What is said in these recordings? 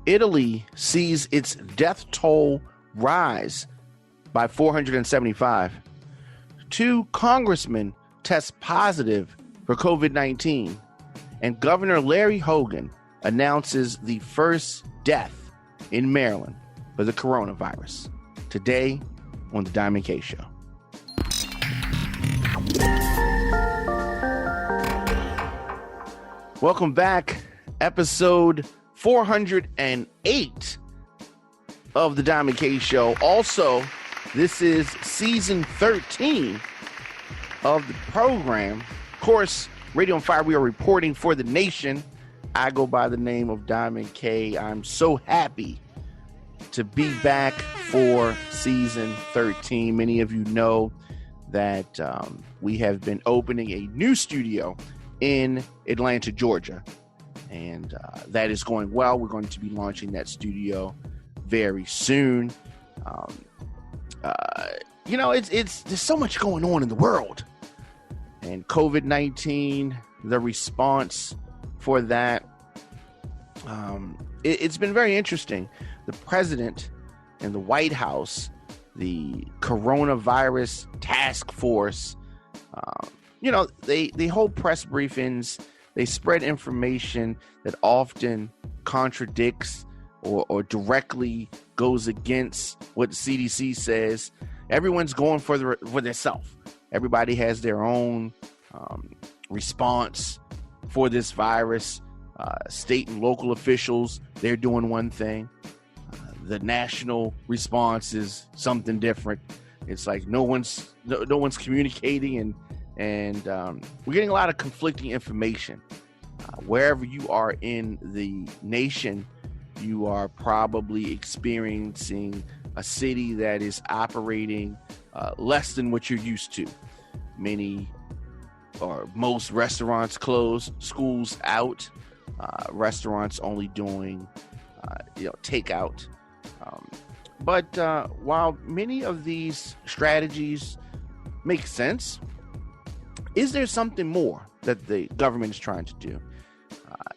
Italy sees its death toll rise by 475. 2 congressmen test positive for COVID-19. And Governor Larry Hogan announces the first death in Maryland for the coronavirus. Today on The Diamond K Show. Welcome back. Episode 408 of The Diamond K Show. Also, this is season 13 of the program. Of course, Radio on Fire, we are reporting for the nation. I go by the name of Diamond K. I'm so happy to be back for season 13. Many of you know that we have been opening a new studio in Atlanta, Georgia. And that is going well. We're going to be launching that studio very soon. There's so much going on in the world. And COVID-19, the response for that, it's been very interesting. The president and the White House, the coronavirus task force, they hold press briefings. They spread information that often contradicts or directly goes against what the CDC says. Everyone's going for themselves. Everybody has their own response for this virus. State and local officials, they're doing one thing. The national response is something different. It's like no one's communicating, and we're getting a lot of conflicting information. Wherever you are in the nation, you are probably experiencing a city that is operating less than what you're used to. Many or most restaurants closed, schools out, restaurants only doing takeout. But while many of these strategies make sense, is there something more that the government is trying to do?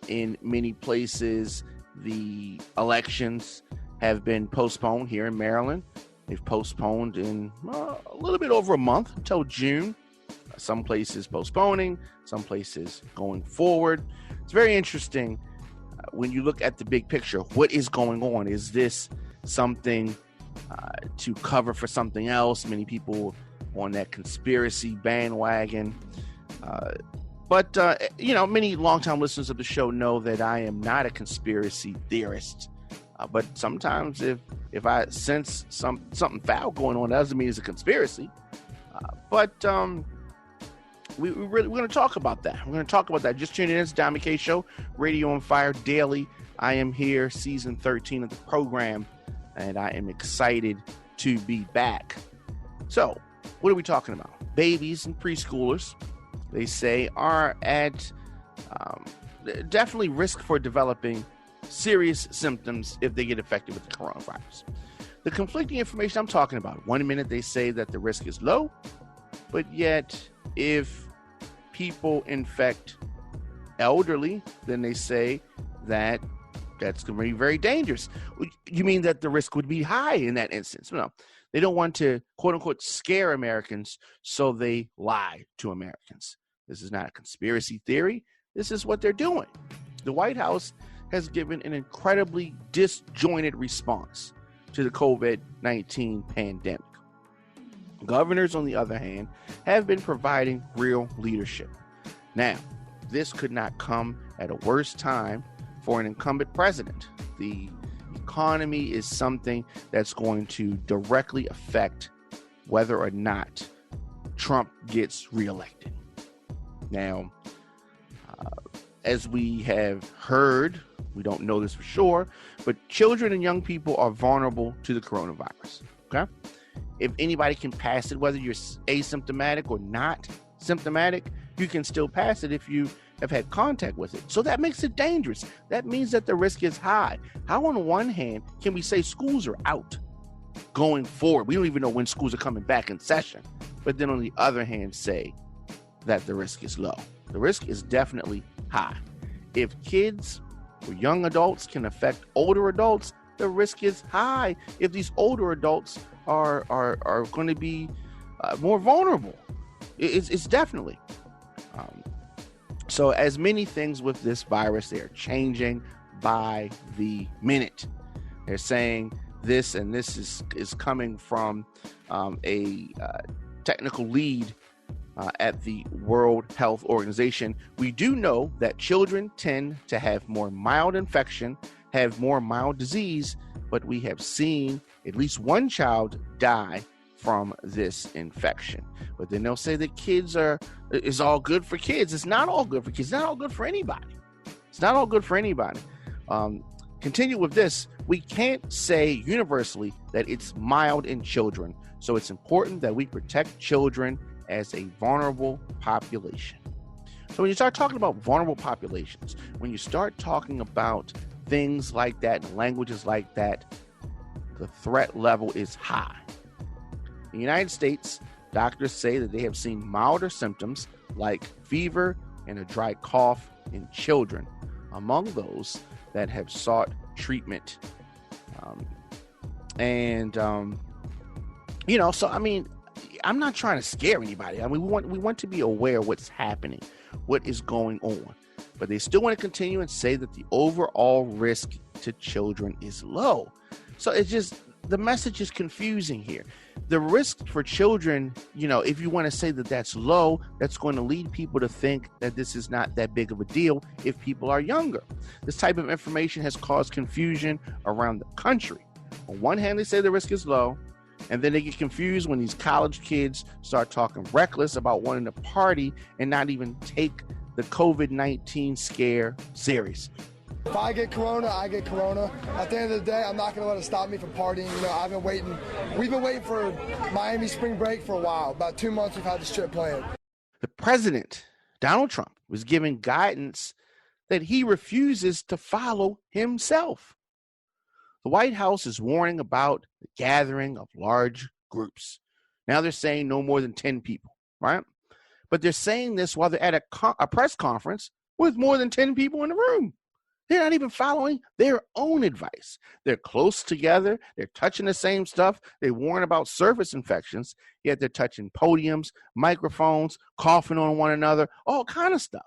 In many places, the elections have been postponed here in Maryland. They've postponed in a little bit over a month until June. Some places postponing, some places going forward. It's very interesting when you look at the big picture. What is going on? Is this something to cover for something else? Many people on that conspiracy bandwagon. But many longtime listeners of the show know that I am not a conspiracy theorist. But sometimes if I sense something foul going on, that doesn't mean it's a conspiracy. But we're going to talk about that. We're going to talk about that. Just tuning in. It's Diamond K Show, Radio on Fire Daily. I am here, season 13 of the program, and I am excited to be back. So, what are we talking about? Babies and preschoolers, they say, are at definitely risk for developing serious symptoms if they get infected with the coronavirus. The conflicting information I'm talking about. 1 minute they say that the risk is low, but yet if people infect elderly, then they say that that's going to be very dangerous. You mean that the risk would be high in that instance? No, they don't want to, quote unquote, scare Americans, so they lie to Americans. This is not a conspiracy theory. This is what they're doing. The White House has given an incredibly disjointed response to the COVID-19 pandemic. Governors, on the other hand, have been providing real leadership. Now, this could not come at a worse time for an incumbent president. The economy is something that's going to directly affect whether or not Trump gets reelected. Now, as we have heard, we don't know this for sure, but children and young people are vulnerable to the coronavirus. Okay? If anybody can pass it, whether you're asymptomatic or not symptomatic, you can still pass it if you have had contact with it. So that makes it dangerous. That means that the risk is high. How, on one hand, can we say schools are out going forward? We don't even know when schools are coming back in session. But then on the other hand, say that the risk is low. The risk is definitely high. If kids where young adults can affect older adults, the risk is high if these older adults are going to be more vulnerable. It's definitely. So as many things with this virus, they are changing by the minute. They're saying this, and this is coming from a technical lead at the World Health Organization. We do know that children tend to have more mild infection, have more mild disease, but we have seen at least one child die from this infection. But then they'll say that is all good for kids. It's not all good for kids. It's not all good for anybody. It's not all good for anybody. Continue with this. We can't say universally that it's mild in children. So it's important that we protect children as a vulnerable population. So when you start talking about vulnerable populations, when you start talking about things like that, languages like that, the threat level is high. In the United States, doctors say that they have seen milder symptoms like fever and a dry cough in children among those that have sought treatment. So I mean, I'm not trying to scare anybody. I mean, we want to be aware of what's happening, what is going on. But they still want to continue and say that the overall risk to children is low. So it's just, the message is confusing here. The risk for children, if you want to say that that's low, that's going to lead people to think that this is not that big of a deal if people are younger. This type of information has caused confusion around the country. On one hand, they say the risk is low, and then they get confused when these college kids start talking reckless about wanting to party and not even take the COVID-19 scare serious. If I get corona, I get corona. At the end of the day, I'm not going to let it stop me from partying. We've been waiting for Miami spring break for a while. About 2 months we've had this trip planned. The president, Donald Trump, was giving guidance that he refuses to follow himself. The White House is warning about the gathering of large groups. Now they're saying no more than 10 people, right? But they're saying this while they're at a press conference with more than 10 people in the room. They're not even following their own advice. They're close together. They're touching the same stuff. They warn about surface infections, yet they're touching podiums, microphones, coughing on one another, all kind of stuff.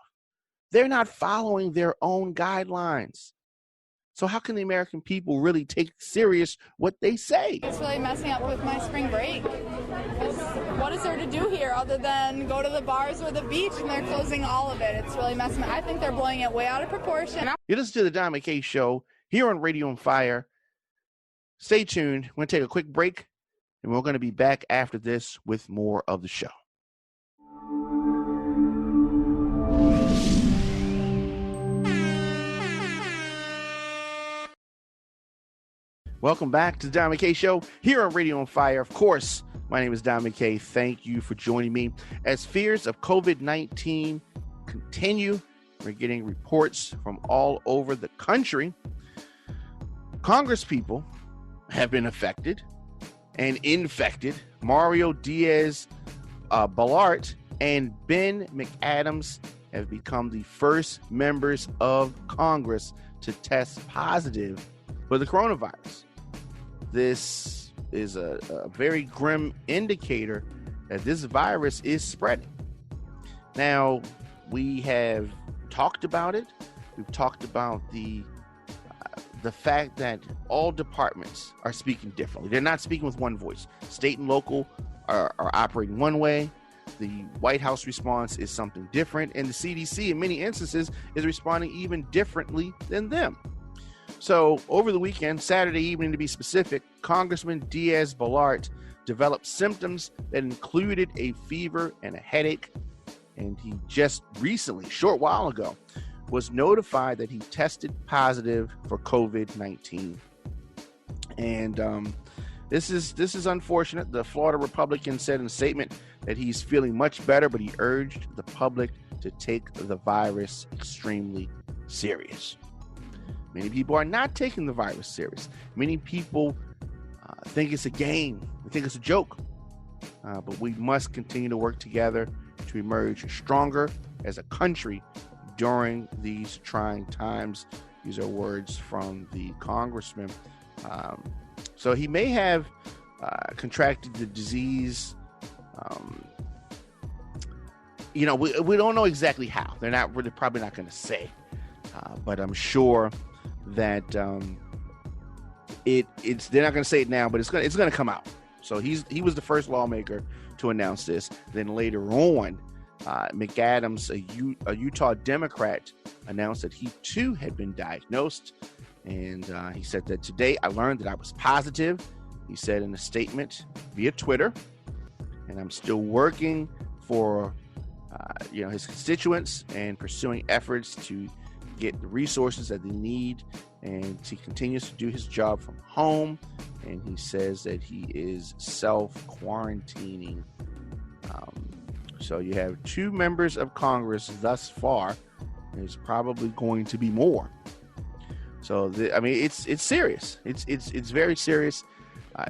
They're not following their own guidelines. So how can the American people really take serious what they say? It's really messing up with my spring break. What is there to do here other than go to the bars or the beach, and they're closing all of it? It's really messing up. I think they're blowing it way out of proportion. You listen to the Don McKay Show here on Radio on Fire. Stay tuned. We're going to take a quick break, and we're going to be back after this with more of the show. Welcome back to the Don McKay Show here on Radio on Fire. Of course, my name is Don McKay. Thank you for joining me. As fears of COVID-19 continue, we're getting reports from all over the country. Congresspeople have been affected and infected. Mario Diaz-Balart and Ben McAdams have become the first members of Congress to test positive for the coronavirus. This is a very grim indicator that this virus is spreading. Now, we have talked about it. We've talked about the fact that all departments are speaking differently. They're not speaking with one voice. State and local are operating one way. The White House response is something different, and the CDC in many instances is responding even differently than them. So over the weekend, Saturday evening to be specific, Congressman Diaz-Balart developed symptoms that included a fever and a headache. And he just recently, short while ago, was notified that he tested positive for COVID-19. And this is unfortunate. The Florida Republican said in a statement that he's feeling much better, but he urged the public to take the virus extremely serious. Many people are not taking the virus serious. Many people think it's a game. They think it's a joke. But we must continue to work together to emerge stronger as a country during these trying times. These are words from the congressman. So he may have contracted the disease. We don't know exactly how. They're probably not going to say, but I'm sure that they're not going to say it now, but it's going to come out. So he was the first lawmaker to announce this. Then later on, McAdams, a Utah Democrat, announced that he too had been diagnosed, and he said that today I learned that I was positive. He said in a statement via Twitter, and I'm still working for his constituents and pursuing efforts to get the resources that they need, and he continues to do his job from home. And he says that he is self-quarantining. So you have 2 members of Congress thus far. There's probably going to be more. So it's serious. It's very serious.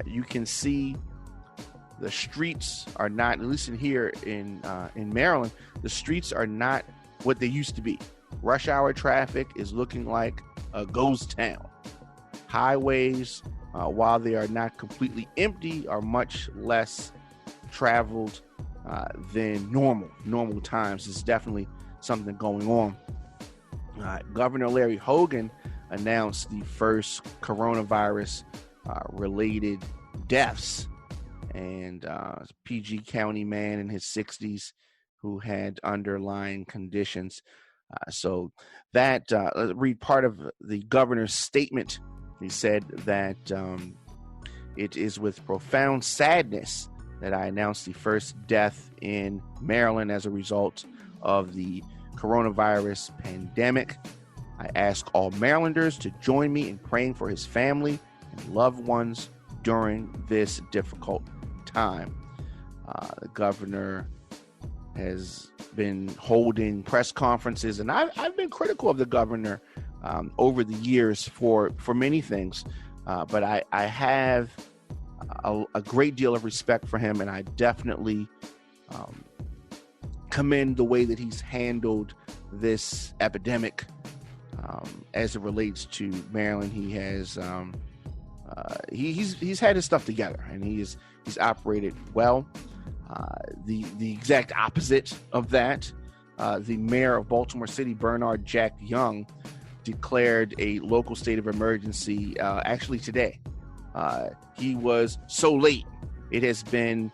You can see the streets are not, at least in here in Maryland, the streets are not what they used to be. Rush hour traffic is looking like a ghost town. Highways, while they are not completely empty, are much less traveled than normal times. There's definitely something going on. Governor Larry Hogan announced the first coronavirus related deaths, and PG County man in his 60s who had underlying conditions. So that, let's read part of the governor's statement. He said that it is with profound sadness that I announced the first death in Maryland as a result of the coronavirus pandemic. I ask all Marylanders to join me in praying for his family and loved ones during this difficult time. The governor has been holding press conferences, and I've been critical of the governor over the years for many things, but I have a great deal of respect for him, and I definitely commend the way that he's handled this epidemic as it relates to Maryland. He has he's had his stuff together, and he's operated well. The exact opposite of that, the mayor of Baltimore City, Bernard Jack Young, declared a local state of emergency actually today. He was so late. It has been,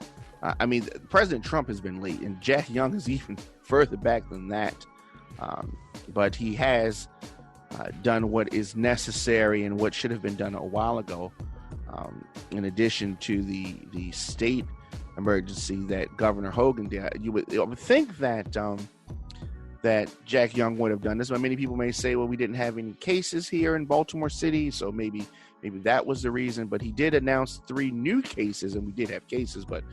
President Trump has been late, and Jack Young is even further back than that. But he has done what is necessary and what should have been done a while ago, in addition to the state emergency that Governor Hogan did. You would think that that Jack Young would have done this, but many people may say, well, we didn't have any cases here in Baltimore City, so maybe that was the reason. But he did announce 3 new cases, and we did have cases, but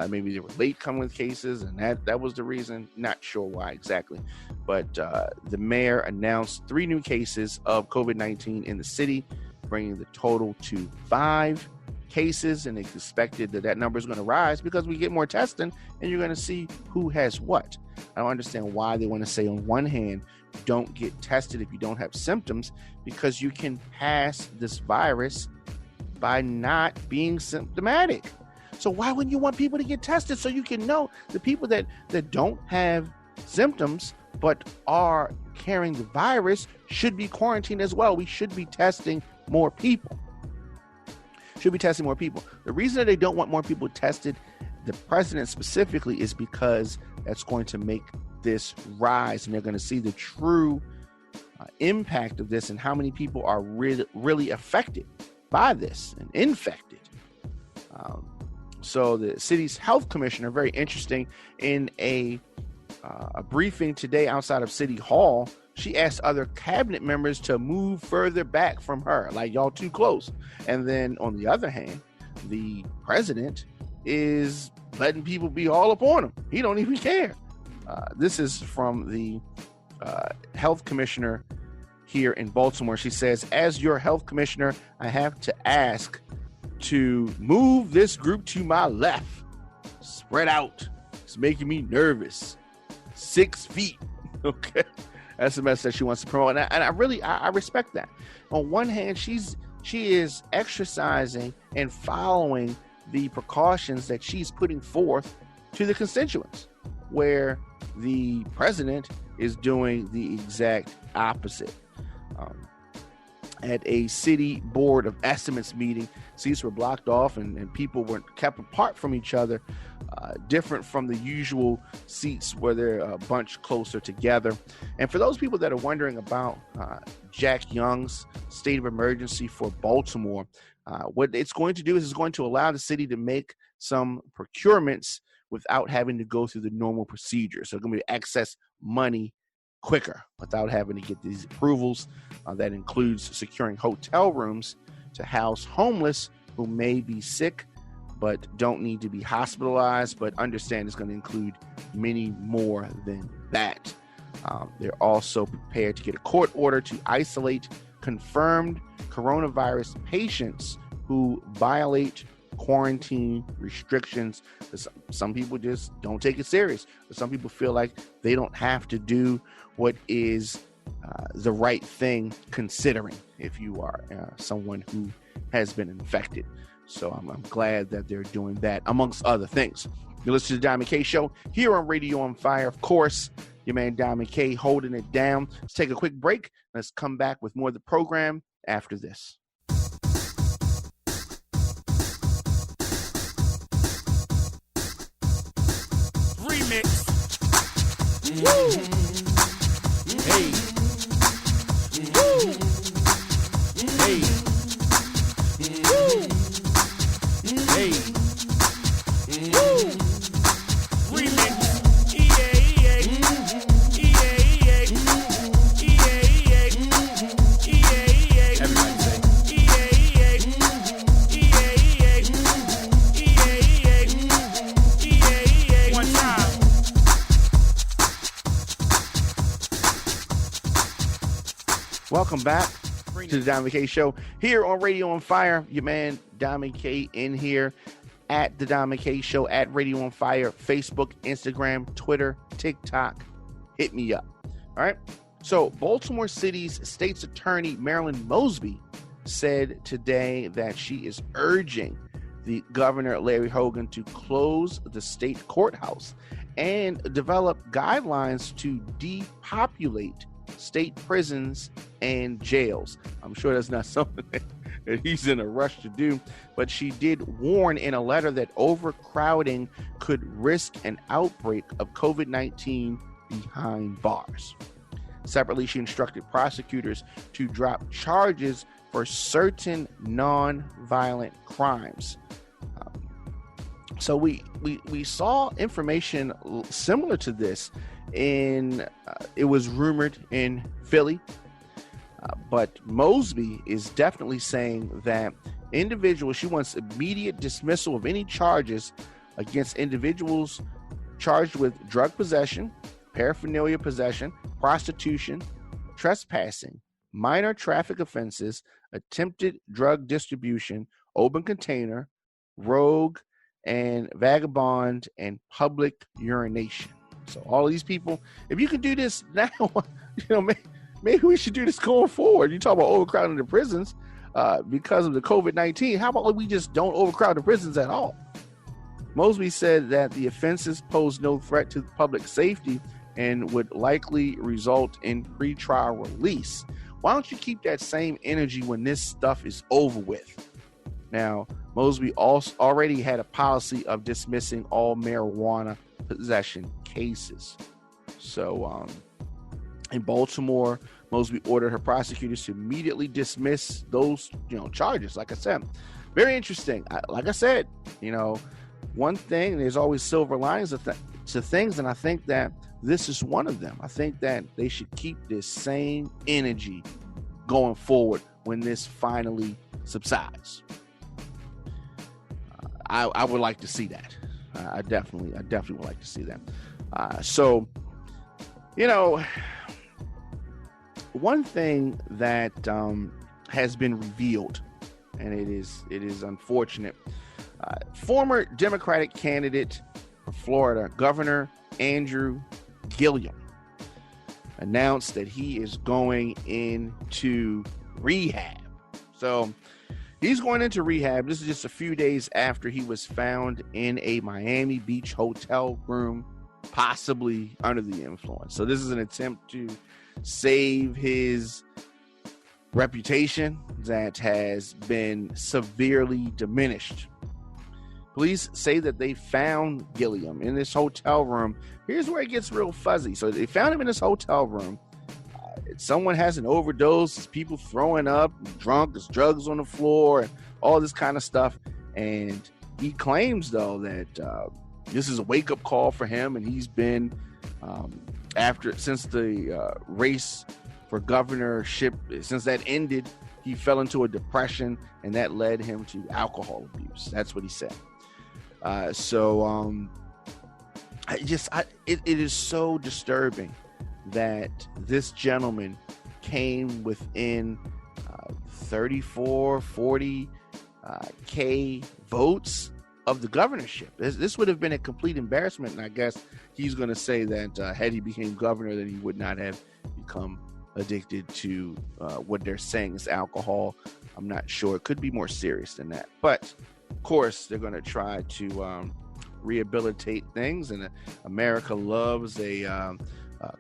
maybe they were late coming with cases, and that was the reason. Not sure why exactly, but the mayor announced 3 new cases of COVID-19 in the city, bringing the total to 5 cases, and it's expected that number is going to rise because we get more testing, and you're going to see who has what. I don't understand why they want to say, on one hand, don't get tested if you don't have symptoms, because you can pass this virus by not being symptomatic. So why wouldn't you want people to get tested so you can know the people that don't have symptoms but are carrying the virus should be quarantined as well? We should be testing more people. The reason that they don't want more people tested, the president specifically, is because that's going to make this rise, and they're going to see the true impact of this and how many people are really affected by this and infected. So the city's health commissioner, very interesting, in a briefing today outside of City Hall, she asked other cabinet members to move further back from her, like, y'all too close. And then on the other hand, the president is letting people be all up on him. He don't even care. This is from the health commissioner here in Baltimore. She says, as your health commissioner, I have to ask to move this group to my left. Spread out. It's making me nervous. 6 feet. Okay. That's the message that she wants to promote, and I respect that. On one hand, she is exercising and following the precautions that she's putting forth to the constituents, where the president is doing the exact opposite. At a city board of estimates meeting, seats were blocked off and people were kept apart from each other, different from the usual seats where they're a bunch closer together. And for those people that are wondering about Jack Young's state of emergency for Baltimore, what it's going to do is it's going to allow the city to make some procurements without having to go through the normal procedure. So it's going to be access money quicker without having to get these approvals. That includes securing hotel rooms to house homeless who may be sick but don't need to be hospitalized, but understand it's going to include many more than that. They're also prepared to get a court order to isolate confirmed coronavirus patients who violate quarantine restrictions. Some people just don't take it serious. Some people feel like they don't have to do what is the right thing, considering if you are someone who has been infected. So I'm glad that they're doing that, amongst other things. You listen to the Diamond K Show here on Radio on Fire. Of course, your man Diamond K holding it down. Let's take a quick break. Let's come back with more of the program after this. Remix. Woo! Hey. Woo! Hey. Woo! Hey. Woo! Remix. Everybody say. One time. Welcome back to the Diamond K Show here on Radio on Fire. Your man Diamond K in here at the Diamond K Show, at Radio on Fire, Facebook, Instagram, Twitter, TikTok. Hit me up. All right. So Baltimore City's state's attorney, Marilyn Mosby, said today that she is urging the governor, Larry Hogan, to close the state courthouse and develop guidelines to depopulate state prisons and jails. I'm sure that's not something that he's in a rush to do, but she did warn in a letter that overcrowding could risk an outbreak of COVID-19 behind bars. Separately, she instructed prosecutors to drop charges for certain non-violent crimes. So we saw information similar to this in it was rumored in Philly, but Mosby is definitely saying that individuals, she wants immediate dismissal of any charges against individuals charged with drug possession, paraphernalia possession, prostitution, trespassing, minor traffic offenses, attempted drug distribution, open container, rogue and vagabond, and public urination. So all of these people, if you can do this now, maybe we should do this going forward. You talk about overcrowding the prisons because of the COVID-19. How about we just don't overcrowd the prisons at all? Mosby said that the offenses pose no threat to public safety and would likely result in pretrial release. Why don't you keep that same energy when this stuff is over with? Now, Mosby also already had a policy of dismissing all marijuana possession cases. So in Baltimore, Mosby ordered her prosecutors to immediately dismiss those charges. Like I said, very interesting. Like I said, one thing, there's always silver linings to things, and I think that this is one of them. I think that they should keep this same energy going forward when this finally subsides. I would like to see that. I definitely would like to see that. So, one thing that has been revealed, and it is unfortunate. Former Democratic candidate for Florida, Governor Andrew Gillum, announced that he is going into rehab. So he's going into rehab. This is just a few days after he was found in a Miami Beach hotel room, possibly under the influence. So this is an attempt to save his reputation that has been severely diminished. Police say that they found Gilliam in this hotel room. Here's where it gets real fuzzy. So they found him in this hotel room. Someone has an overdose. There's people throwing up, drunk. There's drugs on the floor, and all this kind of stuff. And he claims, though, that this is a wake-up call for him, and he's been since the race for governorship, since that ended, he fell into a depression, and that led him to alcohol abuse. That's what he said. It is so disturbing that this gentleman came within 40 K votes of the governorship. This would have been a complete embarrassment, and I guess he's going to say that had he became governor, then he would not have become addicted to what they're saying is alcohol. I'm not sure. It could be more serious than that. But, of course, they're going to try to rehabilitate things, and America loves a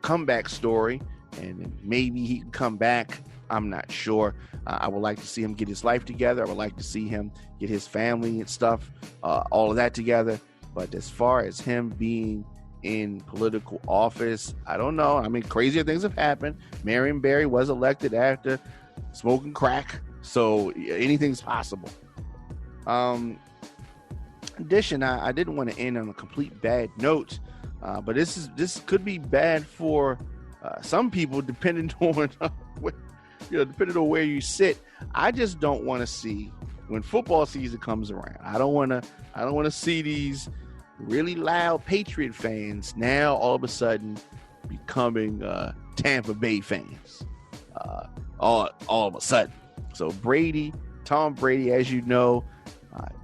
comeback story, and maybe he can come back. I'm not sure. I would like to see him get his life together. I would like to see him get his family and stuff, all of that together. But as far as him being in political office, I don't know. I mean, crazier things have happened. Marion Barry was elected after smoking crack, so anything's possible. In addition, I didn't want to end on a complete bad note, but this could be bad for some people, depending on depending on where you sit. I just don't want to see, when football season comes around, I don't want to see these really loud Patriot fans now all of a sudden becoming Tampa Bay fans all of a sudden. So Tom Brady, as you know,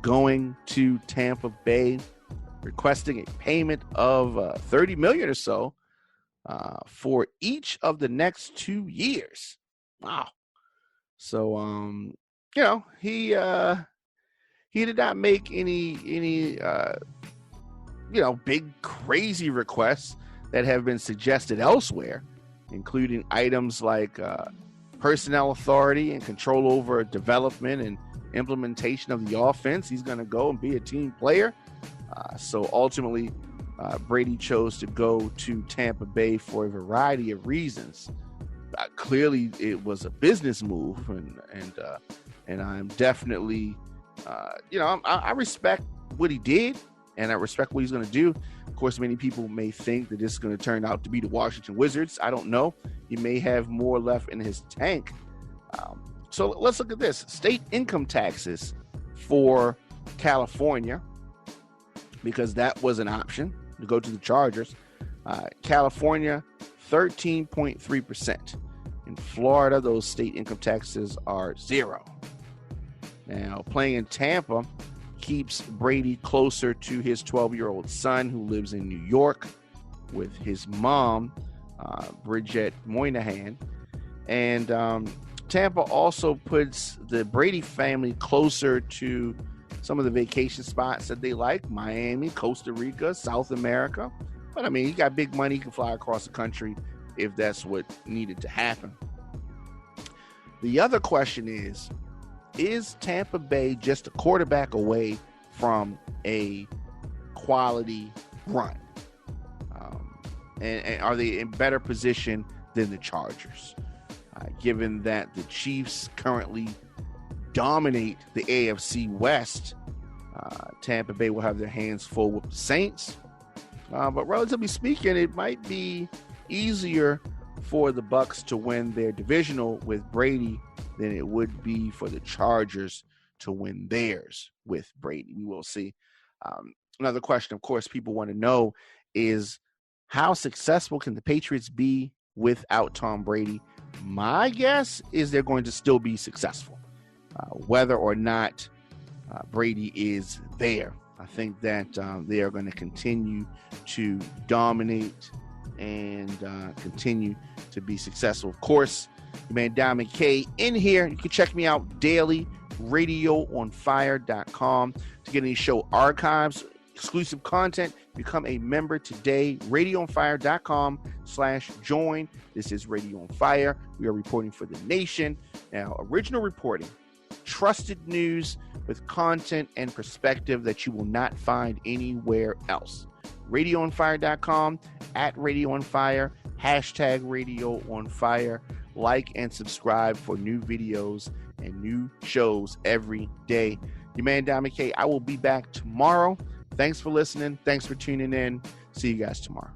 going to Tampa Bay, requesting a payment of $30 million or so for each of the next 2 years. Wow. So he did not make any big crazy requests that have been suggested elsewhere, including items like personnel authority and control over development and implementation of the offense. He's going to go and be a team player. So ultimately, Brady chose to go to Tampa Bay for a variety of reasons. Clearly, it was a business move, and I'm definitely, I respect what he did, and I respect what he's going to do. Of course, many people may think that this is going to turn out to be the Washington Wizards. I don't know. He may have more left in his tank. So let's look at this. State income taxes for California, because that was an option to go to the Chargers. California, 13.3%. In Florida, those state income taxes are 0. Now, playing in Tampa keeps Brady closer to his 12-year-old son, who lives in New York with his mom, Bridget Moynihan. And Tampa also puts the Brady family closer to some of the vacation spots that they like: Miami, Costa Rica, South America. But I mean, he got big money. He can fly across the country if that's what needed to happen. The other question is Tampa Bay just a quarterback away from a quality run? And are they in better position than the Chargers? Given that the Chiefs currently dominate the AFC West, Tampa Bay will have their hands full with the Saints. But relatively speaking, it might be easier for the Bucs to win their divisional with Brady than it would be for the Chargers to win theirs with Brady. We will see. Another question, of course, people want to know is, how successful can the Patriots be without Tom Brady? My guess is they're going to still be successful, whether or not Brady is there. I think that they are going to continue to dominate and continue to be successful. Of course, your man Diamond K in here. You can check me out daily, radioonfire.com, to get any show archives, exclusive content. Become a member today, radioonfire.com/join. This is Radio on Fire. We are reporting for the nation. Now, original reporting, trusted news with content and perspective that you will not find anywhere else. radioonfire.com, @radioonfire, #radioonfire. Like and subscribe for new videos and new shows every day. Your man Diamond K, I will be back tomorrow. Thanks for listening. Thanks for tuning in. See you guys tomorrow.